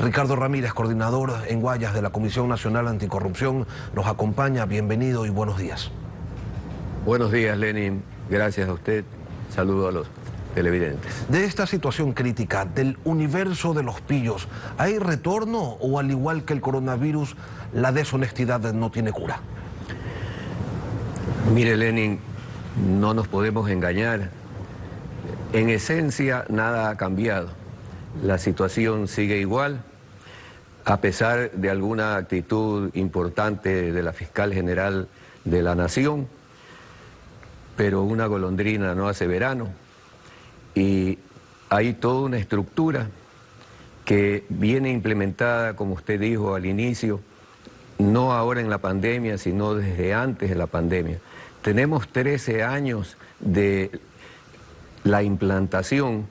Ricardo Ramírez, coordinador en Guayas de la Comisión Nacional Anticorrupción, nos acompaña. Bienvenido y buenos días. Buenos días, Lenin. Gracias a usted. Saludo a los televidentes. De esta situación crítica, del universo de los pillos, ¿hay retorno o, al igual que el coronavirus, la deshonestidad no tiene cura? Mire, Lenin, no nos podemos engañar. En esencia, nada ha cambiado. La situación sigue igual, a pesar de alguna actitud importante de la fiscal general de la Nación, pero una golondrina no hace verano, y hay toda una estructura que viene implementada, como usted dijo al inicio, no ahora en la pandemia, sino desde antes de la pandemia. Tenemos 13 años de la implantación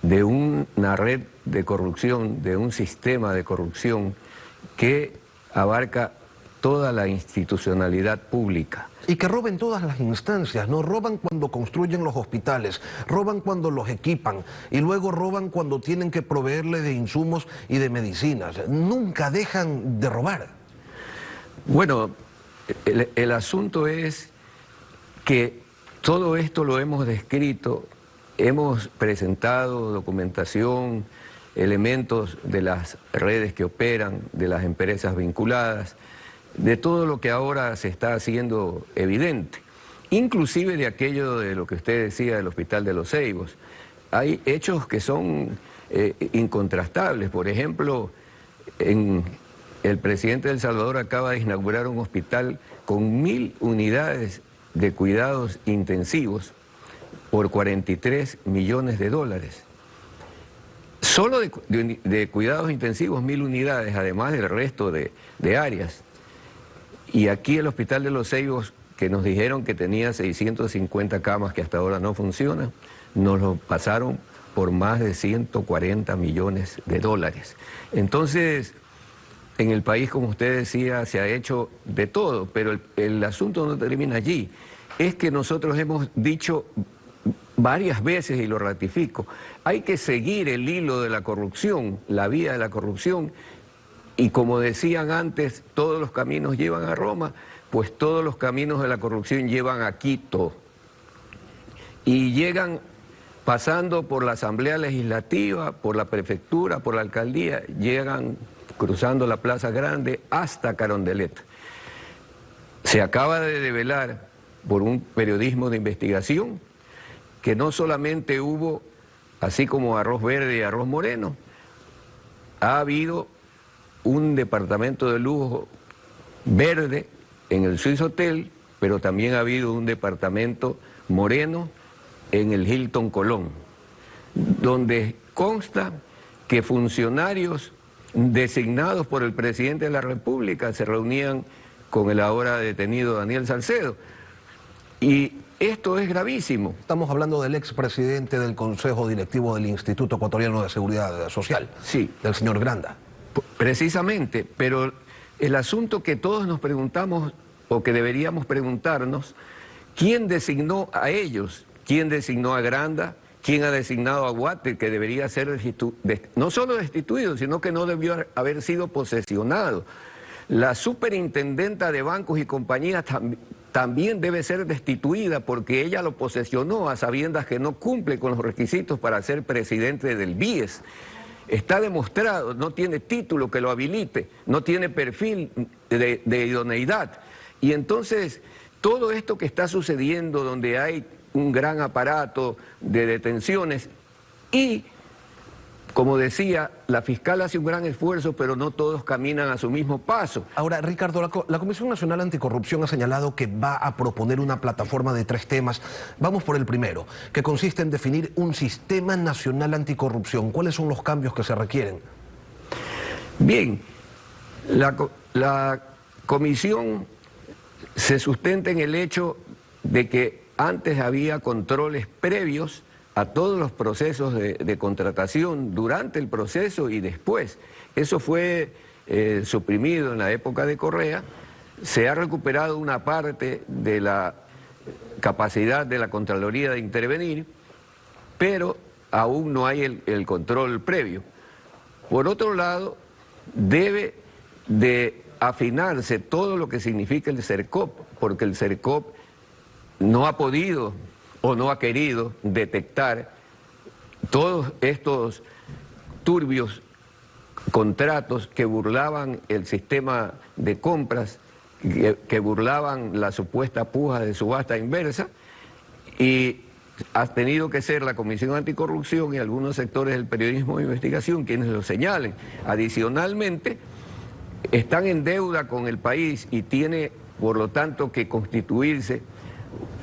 de una red de corrupción, de un sistema de corrupción que abarca toda la institucionalidad pública. Y que roben todas las instancias, ¿no? Roban cuando construyen los hospitales, roban cuando los equipan y luego roban cuando tienen que proveerle de insumos y de medicinas. Nunca dejan de robar. Bueno, el asunto es que todo esto lo hemos descrito. Hemos presentado documentación, elementos de las redes que operan, de las empresas vinculadas, de todo lo que ahora se está haciendo evidente, inclusive de aquello de lo que usted decía del Hospital de los Ceibos. Hay hechos que son incontrastables. Por ejemplo, el presidente de El Salvador acaba de inaugurar un hospital con 1000 unidades de cuidados intensivos por $43 millones. Solo de cuidados intensivos 1000 unidades, además del resto de áreas. Y aquí el Hospital de los Ceibos, que nos dijeron que tenía 650 camas que hasta ahora no funcionan, nos lo pasaron por más de $140 millones. Entonces, en el país, como usted decía, se ha hecho de todo, pero el asunto no termina allí. Es que nosotros hemos dicho varias veces, y lo ratifico, hay que seguir el hilo de la corrupción, la vía de la corrupción, y como decían antes, todos los caminos llevan a Roma, pues todos los caminos de la corrupción llevan a Quito. Y llegan pasando por la Asamblea Legislativa, por la Prefectura, por la Alcaldía, llegan cruzando la Plaza Grande hasta Carondelet. Se acaba de develar por un periodismo de investigación que no solamente hubo, así como arroz verde y arroz moreno, ha habido un departamento de lujo verde en el Swiss Hotel, pero también ha habido un departamento moreno en el Hilton Colón, donde consta que funcionarios designados por el presidente de la República se reunían con el ahora detenido Daniel Salcedo. Y esto es gravísimo. Estamos hablando del expresidente del Consejo Directivo del Instituto Ecuatoriano de Seguridad Social, sí, del señor Granda. Precisamente, pero el asunto que todos nos preguntamos, o que deberíamos preguntarnos, ¿quién designó a ellos? ¿Quién designó a Granda? ¿Quién ha designado a Guate, que debería ser no solo destituido, sino que no debió haber sido posesionado? La superintendenta de bancos y compañías también debe ser destituida porque ella lo posesionó a sabiendas que no cumple con los requisitos para ser presidente del BIES. Está demostrado, no tiene título que lo habilite, no tiene perfil de idoneidad. Y entonces, todo esto que está sucediendo, donde hay un gran aparato de detenciones y, como decía, la fiscal hace un gran esfuerzo, pero no todos caminan a su mismo paso. Ahora, Ricardo, la Comisión Nacional Anticorrupción ha señalado que va a proponer una plataforma de 3 temas. Vamos por el primero, que consiste en definir un sistema nacional anticorrupción. ¿Cuáles son los cambios que se requieren? Bien, la comisión se sustenta en el hecho de que antes había controles previos a todos los procesos de contratación, durante el proceso y después. Eso fue suprimido en la época de Correa. Se ha recuperado una parte de la capacidad de la Contraloría de intervenir, pero aún no hay el control previo. Por otro lado, debe de afinarse todo lo que significa el CERCOP, porque el CERCOP no ha podido o no ha querido detectar todos estos turbios contratos que burlaban el sistema de compras, que burlaban la supuesta puja de subasta inversa, y ha tenido que ser la Comisión Anticorrupción y algunos sectores del periodismo de investigación quienes lo señalen. Adicionalmente, están en deuda con el país y tiene, por lo tanto, que constituirse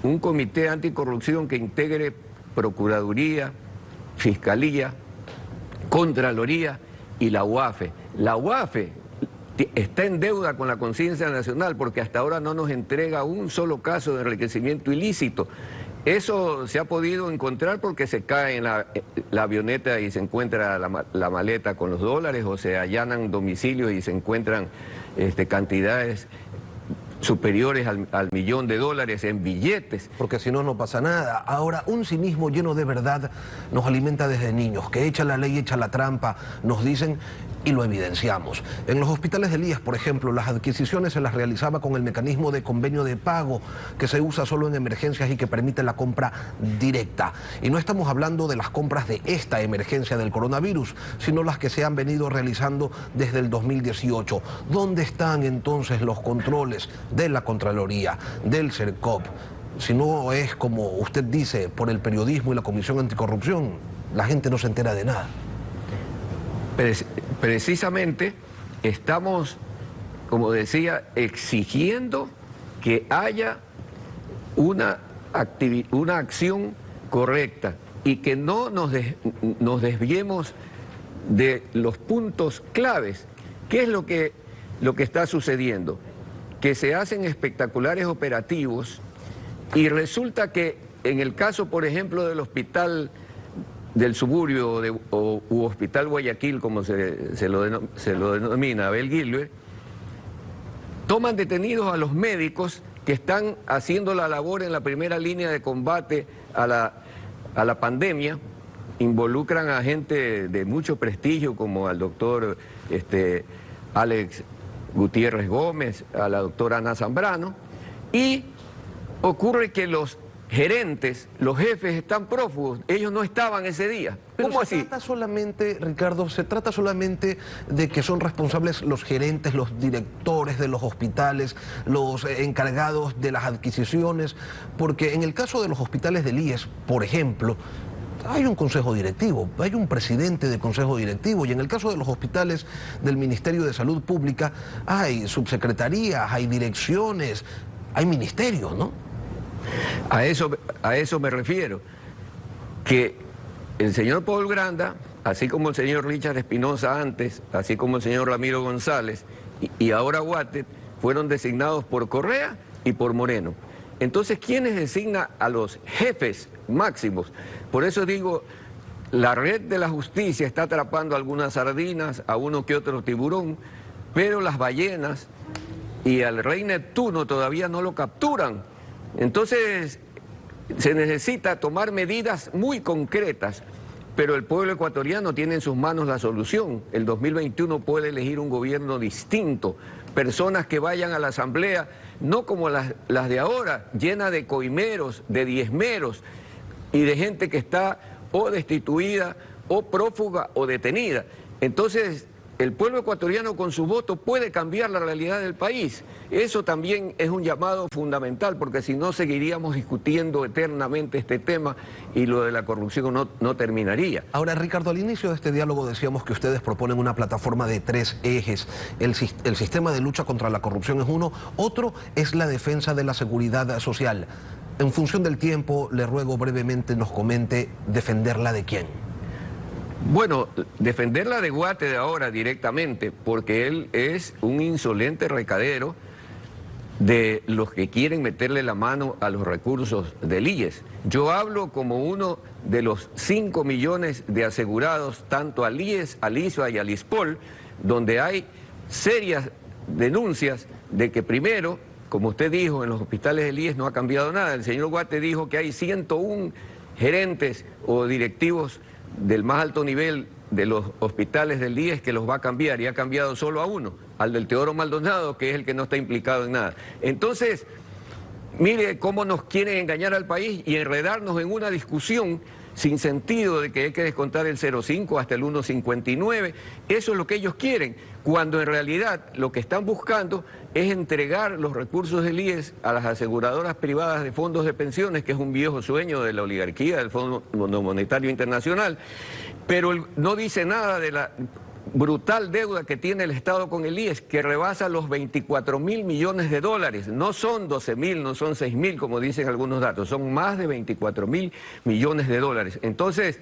un comité anticorrupción que integre Procuraduría, Fiscalía, Contraloría y la UAFE. La UAFE está en deuda con la conciencia nacional porque hasta ahora no nos entrega un solo caso de enriquecimiento ilícito. Eso se ha podido encontrar porque se cae en la avioneta y se encuentra la maleta con los dólares, o se allanan domicilios y se encuentran cantidades superiores al $1.000.000 en billetes. Porque si no, no pasa nada. Ahora, un cinismo lleno de verdad nos alimenta desde niños, que echa la ley, echa la trampa, nos dicen, y lo evidenciamos. En los hospitales del IES, por ejemplo, las adquisiciones se las realizaba con el mecanismo de convenio de pago que se usa solo en emergencias y que permite la compra directa. Y no estamos hablando de las compras de esta emergencia del coronavirus, sino las que se han venido realizando desde el 2018. ¿Dónde están entonces los controles de la Contraloría, del CERCOP? Si no es como usted dice, por el periodismo y la Comisión Anticorrupción, la gente no se entera de nada. Precisamente estamos, como decía, exigiendo que haya una acción correcta y que no nos desviemos de los puntos claves. ¿Qué es lo que está sucediendo? Que se hacen espectaculares operativos y resulta que en el caso, por ejemplo, del hospital del suburbio u Hospital Guayaquil, como se lo denomina Abel Gilbert, toman detenidos a los médicos que están haciendo la labor en la primera línea de combate a la pandemia, involucran a gente de mucho prestigio como al doctor Alex Gutiérrez Gómez, a la doctora Ana Zambrano, y ocurre que los gerentes, los jefes están prófugos, ellos no estaban ese día. ¿Cómo así? Se trata solamente, Ricardo, se trata solamente de que son responsables los gerentes, los directores de los hospitales, los encargados de las adquisiciones, porque en el caso de los hospitales del IES, por ejemplo, hay un consejo directivo, hay un presidente de consejo directivo, y en el caso de los hospitales del Ministerio de Salud Pública hay subsecretarías, hay direcciones, hay ministerios, ¿no? A eso me refiero, que el señor Paul Granda, así como el señor Richard Espinosa antes, así como el señor Ramiro González y ahora Guate, fueron designados por Correa y por Moreno. Entonces, ¿quiénes designan a los jefes máximos? Por eso digo, la red de la justicia está atrapando algunas sardinas, a uno que otro tiburón, pero las ballenas y al rey Neptuno todavía no lo capturan. Entonces, se necesita tomar medidas muy concretas, pero el pueblo ecuatoriano tiene en sus manos la solución. El 2021 puede elegir un gobierno distinto, personas que vayan a la asamblea, no como las de ahora, llenas de coimeros, de diezmeros y de gente que está o destituida, o prófuga, o detenida. Entonces, el pueblo ecuatoriano con su voto puede cambiar la realidad del país. Eso también es un llamado fundamental, porque si no seguiríamos discutiendo eternamente este tema y lo de la corrupción no terminaría. Ahora, Ricardo, al inicio de este diálogo decíamos que ustedes proponen una plataforma de 3 ejes. El sistema de lucha contra la corrupción es uno, otro es la defensa de la seguridad social. En función del tiempo, le ruego brevemente nos comente defenderla de quién. Bueno, defenderla de Guate de ahora directamente, porque él es un insolente recadero de los que quieren meterle la mano a los recursos del IES. Yo hablo como uno de los 5 millones de asegurados, tanto al IES, al ISVA y al ISPOL, donde hay serias denuncias de que primero, como usted dijo, en los hospitales del IES no ha cambiado nada. El señor Guate dijo que hay 101 gerentes o directivos del más alto nivel de los hospitales del IES que los va a cambiar, y ha cambiado solo a uno, al del Teodoro Maldonado, que es el que no está implicado en nada. Entonces, mire cómo nos quieren engañar al país y enredarnos en una discusión sin sentido de que hay que descontar el 0,5 hasta el 1,59. Eso es lo que ellos quieren, cuando en realidad lo que están buscando es entregar los recursos del IES a las aseguradoras privadas de fondos de pensiones, que es un viejo sueño de la oligarquía, del Fondo Monetario Internacional, pero no dice nada de la brutal deuda que tiene el Estado con el IES, que rebasa los 24.000 millones de dólares. No son 12.000, no son 6.000, como dicen algunos datos, son más de 24.000 millones de dólares. Entonces,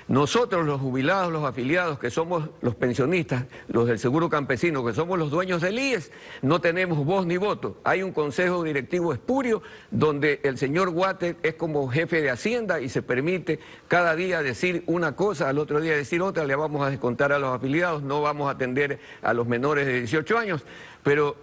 nosotros los jubilados, los afiliados, que somos los pensionistas, los del seguro campesino, que somos los dueños del IES, no tenemos voz ni voto. Hay un consejo directivo espurio donde el señor Guate es como jefe de Hacienda y se permite cada día decir una cosa, al otro día decir otra. Le vamos a descontar a los afiliados, no vamos a atender a los menores de 18 años, pero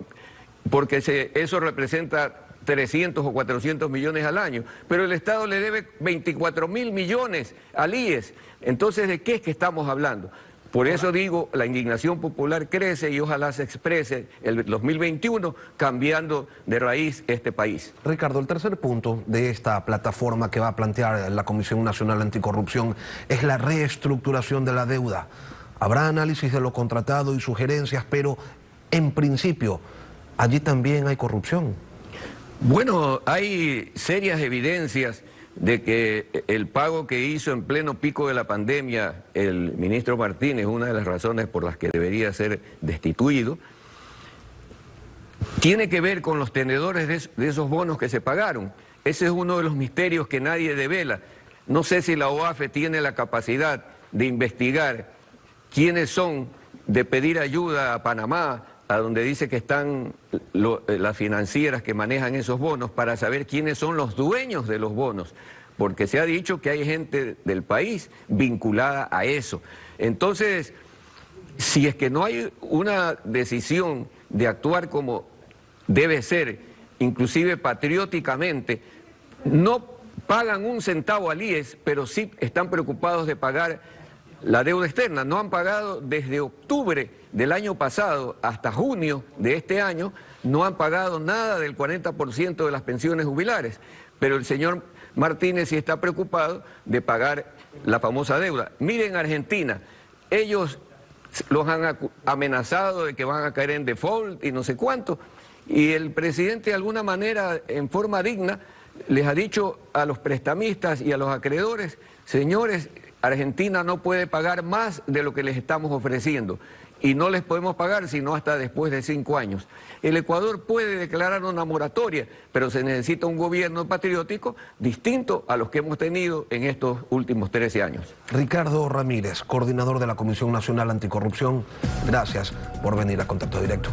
porque eso representa 300 o 400 millones al año, pero el Estado le debe 24.000 millones al IES. Entonces, ¿de qué es que estamos hablando? Por eso digo, la indignación popular crece y ojalá se exprese el 2021 cambiando de raíz este país. Ricardo, el tercer punto de esta plataforma que va a plantear la Comisión Nacional Anticorrupción es la reestructuración de la deuda. Habrá análisis de lo contratado y sugerencias, pero en principio allí también hay corrupción. Bueno, hay serias evidencias de que el pago que hizo en pleno pico de la pandemia el ministro Martínez, una de las razones por las que debería ser destituido, tiene que ver con los tenedores de esos bonos que se pagaron. Ese es uno de los misterios que nadie devela. No sé si la OAFE tiene la capacidad de investigar quiénes son, de pedir ayuda a Panamá, a donde dice que están las financieras que manejan esos bonos, para saber quiénes son los dueños de los bonos, porque se ha dicho que hay gente del país vinculada a eso. Entonces, si es que no hay una decisión de actuar como debe ser, inclusive patrióticamente, no pagan un centavo al IES, pero sí están preocupados de pagar la deuda externa. No han pagado desde octubre del año pasado hasta junio de este año, no han pagado nada del 40% de las pensiones jubilares, pero el señor Martínez sí está preocupado de pagar la famosa deuda. Miren Argentina, ellos los han amenazado de que van a caer en default y no sé cuánto, y el presidente de alguna manera, en forma digna, les ha dicho a los prestamistas y a los acreedores: señores, Argentina no puede pagar más de lo que les estamos ofreciendo, y no les podemos pagar sino hasta después de 5 años. El Ecuador puede declarar una moratoria, pero se necesita un gobierno patriótico distinto a los que hemos tenido en estos últimos 13 años. Ricardo Ramírez, coordinador de la Comisión Nacional Anticorrupción, gracias por venir a Contacto Directo.